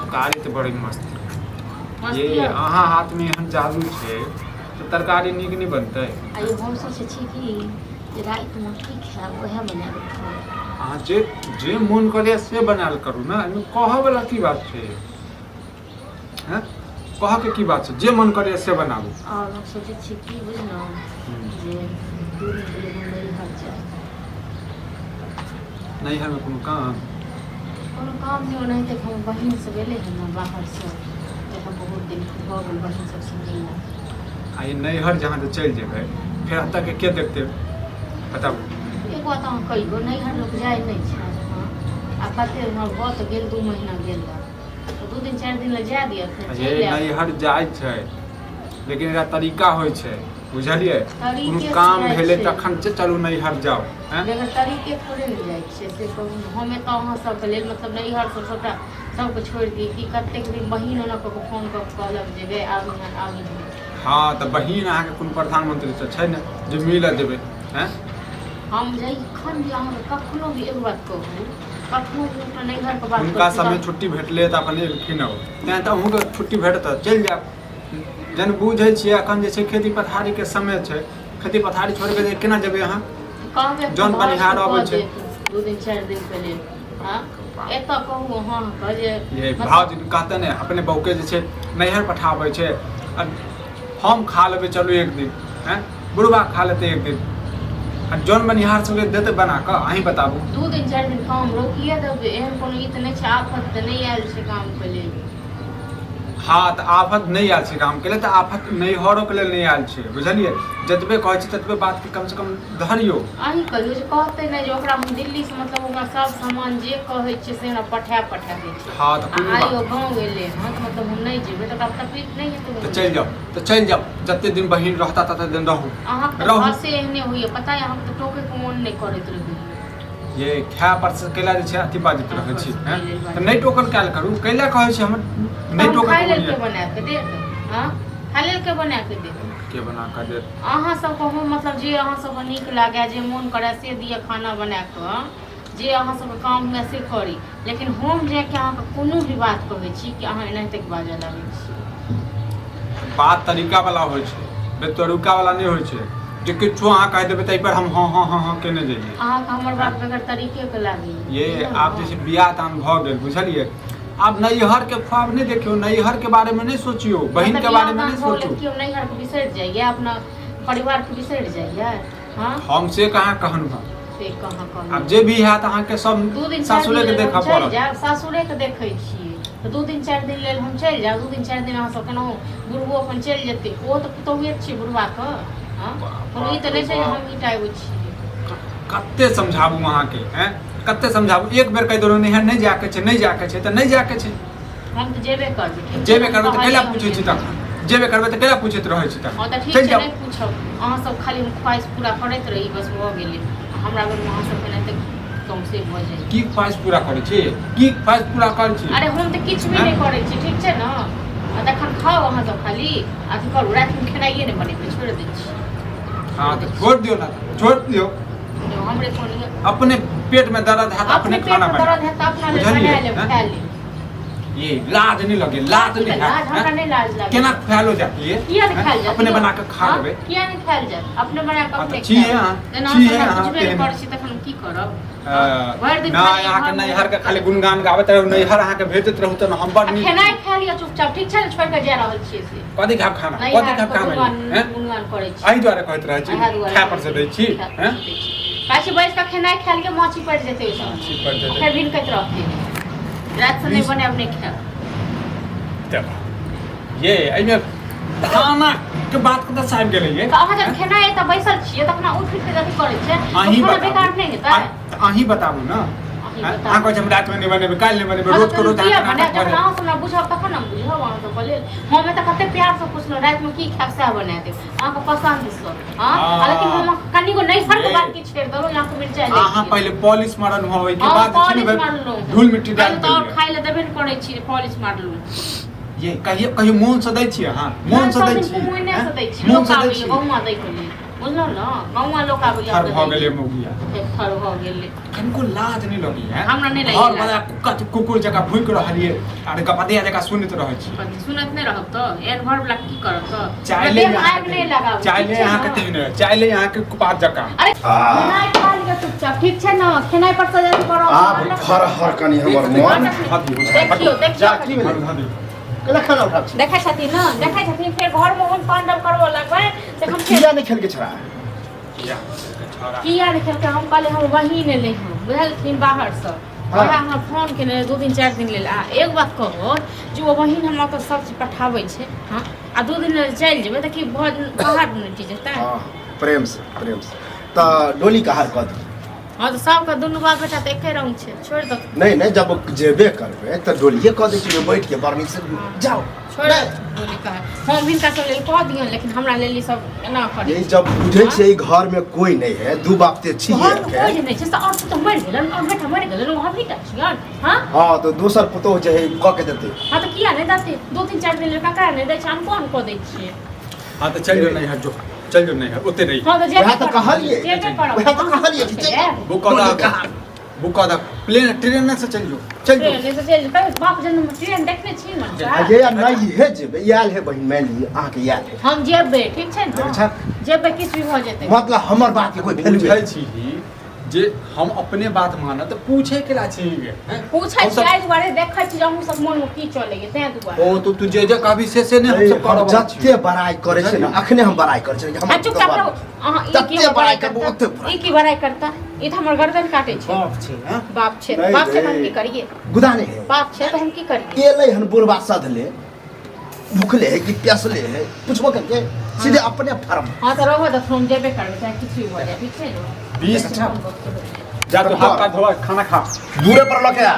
तरकारी तो बड़ी मस्त ये अहाँ हाथ में एहन जादू छे तो तरकारी नीक नहीं बनते। आइए हम सोचे छी कि रात में की खाएब वह बना के खाएब। अहाँ जे मन करे से बनाल करू ना, एमे कह वाला की बात छे हैं? कह के की बात छे, जे मन करे से बनाबू। और हम सोचे छी कि बुझलो जे दूर के लिए नहीं हट जाए। नहीं है कोनो काम नहीं नहीं तक हम बहन से गेले हैं ना बाहर से, देखा बहुत दिन हो गए बहन सब से मिलना। आई नैहर जहाँ से चल जेबे फिर हत्ता के के देखते बताबू। एक बात हम कही गो नैहर लोग जाए नहीं छै। हां आ कते हमर बहुत गेल 2 महीना गेल तो 2 दिन 4 दिन ले जा दिया फिर चल ये नैहर जाय छै लेकिन एकरा तरीका होय छै बुझलिए। कोनो काम भेले तखन से चलू नैहर जाओ हैं, लेकिन तरीके थोड़े न जाय छै से हमें तो अहाँ सब के लेल मतलब नैहर से छोटा सबके छोड़ दी कि कतेक दिन बहिन ओना को फोन कर कहलक जेबे आबू हां त बहिन अहाँ के कोनो प्रधानमंत्री से छै न जे मिल देबे हैं। हम जाई खन भी अहाँ कखनो भी एक बात कहू, कखनो भी अपना नैहर के बात उनका समय छुट्टी भेटले त अपन एलखिन हो तें त अहूँ के छुट्टी भेटत चल जाब। जन बुझै छियै अखन जे छै खेती पथारी के समय छै, खेती पथारी छोड़ के केना जेबै अहाँ? कहबे जन बनिहार आबै छै 2 दिन 4 दिन पहले हां एत कहू हां कह जे ये भाव जी कहते ने अपने बहू के जे छै नैहर पठाबै छै हम खा लेबै चलू एक दिन हैं, बुढ़वा खा लेते एक दिन जौन बनिहार सबके देते बना के अहीं बताबू। 2 दिन 4 दिन काम रोकिए देबे एहन कोनो ई त नहीं छै आफत त नहीं आयल छै काम के लेल। हाँ तो आफत नहीं आयल छै काम के लिए, तो आफत नैहरों के लिए नहीं आयल छै बुझलिए। जतबे कहै छै ततबे बात के कम से कम धरियो। अहीं कहियो जे कहते नहीं जे ओकरा हम दिल्ली से मतलब ओकरा सब सामान जे कहै छै से हमरा पठा दै छै। हाँ तो कोई बात आइयो गांव गेले हां तो मतलब हम नहीं जेबे त ओकरा तकलीफ नहीं हेतै तो चल जाओ जते दिन बहिन रहता तते दिन रहू। अहाँ के भाषे एहने होइए पता है, हम तो टोके के मन नहीं करैत रही ये खाय पर से केला जे छै अथी बाजित रहै छी हैं, तो नहीं टोकन काल करू कैला कहै छै हम नहीं टोकन खाइ लेल के बना के दे हां खाइ लेल के बना के दे के बना के दे अहाँ सब कहू मतलब जे अहाँ सब नीक लागे जे मन करे से दिए खाना बना के जे अहाँ सब काम में से करी, लेकिन हम जे के अहाँ के कोनो भी बात कहै छी कि अहाँ एना तक बाजे लागै छी। बात तरीका वाला होय छै बेतरीका वाला नहीं होय छै जे किछु अहाँ कह देबै तै पर हम हाँ केने जाइए। अहाँ के हमर बात बगैर तरीके के लागी ये आप जैसे बियाह दान भ गेल बुझलिए। आप नैहर के ख्वाब नहीं देखियो, नैहर के बारे में नहीं सोचियो, बहन के बारे में नहीं सोचो। क्यों नैहर के बिसर जाइए, अपना परिवार के बिसर जाइए। हां हमसे कहां कहन बा से कहां कहन अब जे भी हैत अहाँ के सब सासुरे के देखा पड़त। सासुरे के देखै छी तो 2 दिन 4 दिन लेल हम चल जाब, 2 दिन 4 दिन अहाँ सब केना बुढ़बो अपन चल जेतै ओ तो पुतौहे छी बुढ़वा के। हां कोनो ई त नहीं छै हम इटाइब छी। कत्ते समझाबू अहाँ के हैं, कत्ते समझाबू एक बेर कह देलो नहीं जाके छै नहीं जाके छै त नहीं जाके छै। हम त जेबे करबै त कैला पूछै छी तखन जेबे करबै त कैला पूछैत रहै छी तखन। हां त ठीक छै नहीं पूछब अहाँ सब खाली हम ख्वाहिश पूरा करैत रही बस भ गेलै। हमरा बेर में अहाँ सब केना तक कम से भ जाय की ख्वाहिश पूरा करै छी, की ख्वाहिश पूरा करै छी? अरे हम त किछ भी नहीं करै छी ठीक छै न। आ तखन खाओ अहाँ सब खाली अथी करू रात में खेनाइए नहीं बनेबै छोड़ दै छी। हाँ तो छोड़ दियो ना, छोड़ दियो हमरे कोन अपने पेट में दर्द है तो अपने खाना बना दर्द है तो अपना ले बना ले खा ले। ये लाज नहीं लगे, लाज नहीं है हमरा नहीं लाज लागे केना खालो जाती है किया नहीं खाल जाती अपने बना के खा लेबे किया नहीं खाल जात अपने बना के अपने छी है हां पे कर छी तखन की करब ना यहाँ के नैहर के खाली गुणगान गावत रहो नैहर अहाँ के भेजत रहू त हम बड़ नीक खाना खा लिया चुपचाप ठीक छै छोड़ के जा रहल छी से कथि खाब खाना कथि खाब खाना हैं गुणगान करै छी एही द्वारा कहत रहै छी खा पर से दै छी हैं काची बैठ के खाना खा के माछी पड़ जेते माछी पड़ जेते फिर भिन कत रहते रात से नहीं बने अपने खा ये एमे खाना के बात कत से आबि गेलै ये अहाँ जब खाना है त बैसल छियै त अपना उठ के जति करै छै अहीं बेकार नहीं हेतै अहीं बताबू ना अहाँ कहै हम रात में नहीं बनेबै काल्हि नहीं बनेबै रोज करो त अहाँ हमरा बुझब तखन हम बुझब अहाँ त बोले हम त कते प्यार से पूछलो रात में की खाब से बना दे अहाँ को पसंद छ हां लेकिन हम कनी को नहीं फर्क बात की छेड़ दो ना को मिर्चा ले अहाँ पहले पॉलिश मारन होवे के बाद छिनबै धूल मिट्टी डाल दे तो खाइ ले देबे करै छी पॉलिश मारलू ये कहियो कहियो मोन से दै छी अहाँ मोन से दै छी मोन से दै छी लोग आबै बहुमा दै के बुझलो ना गाँव लोग आबै फर भ गेलै मुगिया फर भ गेलै कनको लाज नहीं लगी है हमरा नहीं लगी घर लाज। वाला कुकुर जका भूक रहलिए अरे गपदिया जका सुनत रहै छी सुनत नहीं रहब तो एन घर वाला की करब तो चाइले आग नहीं लगाब चाइले यहाँ के तेने चाइले यहाँ के कुपात जका अरे खेनाइ खा लिअ चुपचाप ठीक छै ना खेनाइ पर से जल्दी करो आप हर हर कनी हमर मन देखियो जा देखियो की भेलै केना खाना उठा छी देखै छथिन ना देखै छथिन फेर घर में हम पांडव करबो लगबै से हम किया नहीं खेल के छड़ा किया नहीं खेलकै हम कहले हम वही ने ले हम बुझलखिन बाहर से हाँ। ओकरा हमरा फोन केने 2 दिन 4 दिन लेल आ एक बात कहो जे वो वही हमरा तो सब चीज पठाबै छै हां आ 2 दिन लेल चलि जेबै त की बाहर नहीं टी जेतै हां प्रेम से त डोली का हार कद हां तो सबका दुनू बाप बेटा त एके रंग छै छोड़ दो नहीं जब जेबे करबे त डोलिए कह दे छी बैठ के बरनी से जाओ छोड़ बोली कहे हम हिनका सब लेल कह दियन लेकिन हमरा लेल ई सब एना करे ये जब बुझे छै ई घर में कोई नहीं है दू बाप ते छी घर में कोई नहीं छै और तो मर गेलन और बेटा मर गेलन हम ही टा छियन हां हां तो दोसर पुतो जे है क के देते हां तो किया नहीं देते 2-3-4 दिन लड़का का नहीं दे छै हम कोन को दै छियै हां तो चल जो नहीं है जो चल जो नहीं है ओते नहीं हां तो जे वहाँ तो कहलिए जेबे करो वहाँ तो कहलिए बुका प्लेन ट्रेन से चल जो चल जो ट्रेन से चल तब बाप जन्म में ट्रेन देखने छी मन अजे या नहीं है जेबे याल है बहिन मान ली आहा के याल है हम जेबे ठीक छै ना अच्छा। जेबे किछ भी हो जेतै मतलब हमर बात के कोई वैल्यू बुझै छी जे हम अपने बात मानत त पूछे के ला छी हैं पूछै हम सब- छै दुआरे देखै छी हम सब मन में की चलै छै तें दुआरे ओ तो तू जे कहबी से ने हम सब करब जत्ते बड़ाई करे छै ना अखने हम बड़ाई करे छै हम चुपचाप रहो अहाँ ई तत्ते की बड़ाई बड़ाई करबो, करता ओत्ते बड़ाई। ई की बड़ाई करता ई त हमर गर्दन काटे छै बाप छै हैं बाप छै नहीं, बाप छै त हम नहीं। की करिए गुदाने है बाप छै त हम की करिए एलै हन बुढ़वा सधले भूखले है कि प्यासले है पूछबो करके सीधे अपने फर्म हां त रहो त हम जेबे करबै चाहे किछ भी हो जाए ठीक छै ना 20 हम दोस्त को- जा तो हाथ का धोआ खाना खा दूरे पर लके आ